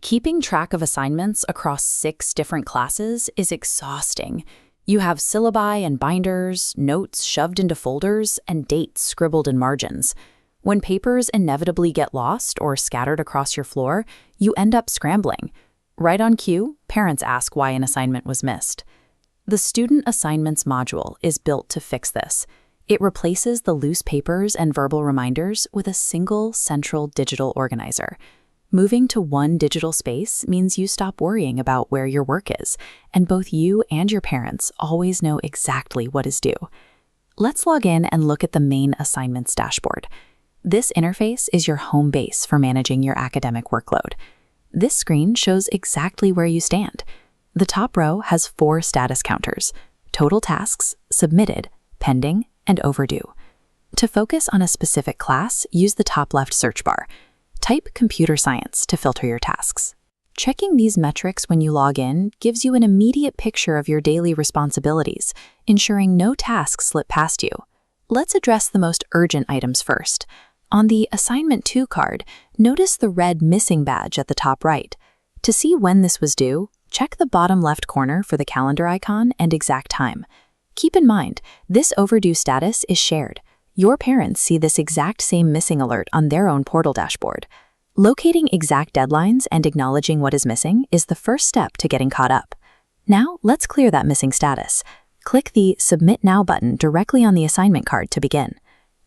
Keeping track of assignments across 6 different classes is exhausting. You have syllabi and binders, notes shoved into folders, and dates scribbled in margins. When papers inevitably get lost or scattered across your floor, you end up scrambling. Right on cue, parents ask why an assignment was missed. The Student Assignments module is built to fix this. It replaces the loose papers and verbal reminders with a single central digital organizer. Moving to one digital space means you stop worrying about where your work is, and both you and your parents always know exactly what is due. Let's log in and look at the main assignments dashboard. This interface is your home base for managing your academic workload. This screen shows exactly where you stand. The top row has 4 status counters: total tasks, submitted, pending, and overdue. To focus on a specific class, use the top left search bar. Type computer science to filter your tasks. Checking these metrics when you log in gives you an immediate picture of your daily responsibilities, ensuring no tasks slip past you. Let's address the most urgent items first. On the Assignment 2 card, notice the red missing badge at the top right. To see when this was due, check the bottom left corner for the calendar icon and exact time. Keep in mind, this overdue status is shared. Your parents see this exact same missing alert on their own portal dashboard. Locating exact deadlines and acknowledging what is missing is the first step to getting caught up. Now, let's clear that missing status. Click the Submit Now button directly on the assignment card to begin.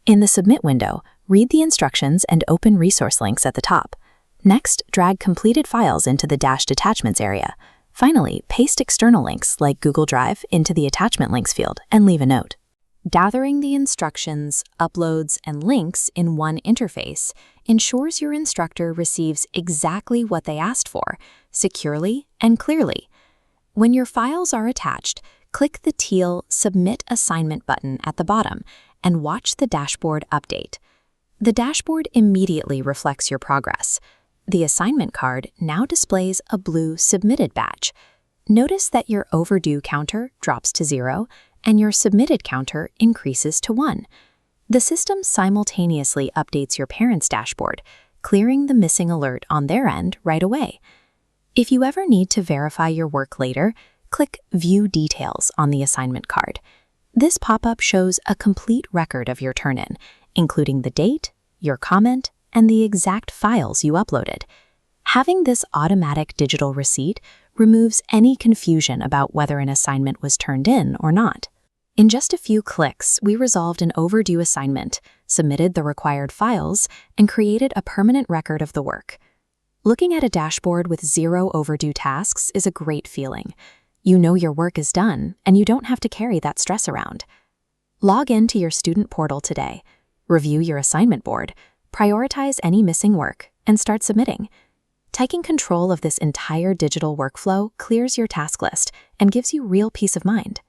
In the Submit window, read the instructions and open resource links at the top. Next, drag completed files into the dashed attachments area. Finally, paste external links like Google Drive into the attachment links field and leave a note. Gathering the instructions, uploads, and links in one interface ensures your instructor receives exactly what they asked for, securely and clearly. When your files are attached, click the teal Submit Assignment button at the bottom and watch the dashboard update. The dashboard immediately reflects your progress. The assignment card now displays a blue Submitted badge. Notice that your overdue counter drops to 0 and your submitted counter increases to 1. The system simultaneously updates your parents' dashboard, clearing the missing alert on their end right away. If you ever need to verify your work later, click View Details on the assignment card. This pop-up shows a complete record of your turn-in, including the date, your comment, and the exact files you uploaded. Having this automatic digital receipt removes any confusion about whether an assignment was turned in or not. In just a few clicks, we resolved an overdue assignment, submitted the required files, and created a permanent record of the work. Looking at a dashboard with 0 overdue tasks is a great feeling. You know your work is done, and you don't have to carry that stress around. Log in to your student portal today, review your assignment board, prioritize any missing work, and start submitting. Taking control of this entire digital workflow clears your task list and gives you real peace of mind.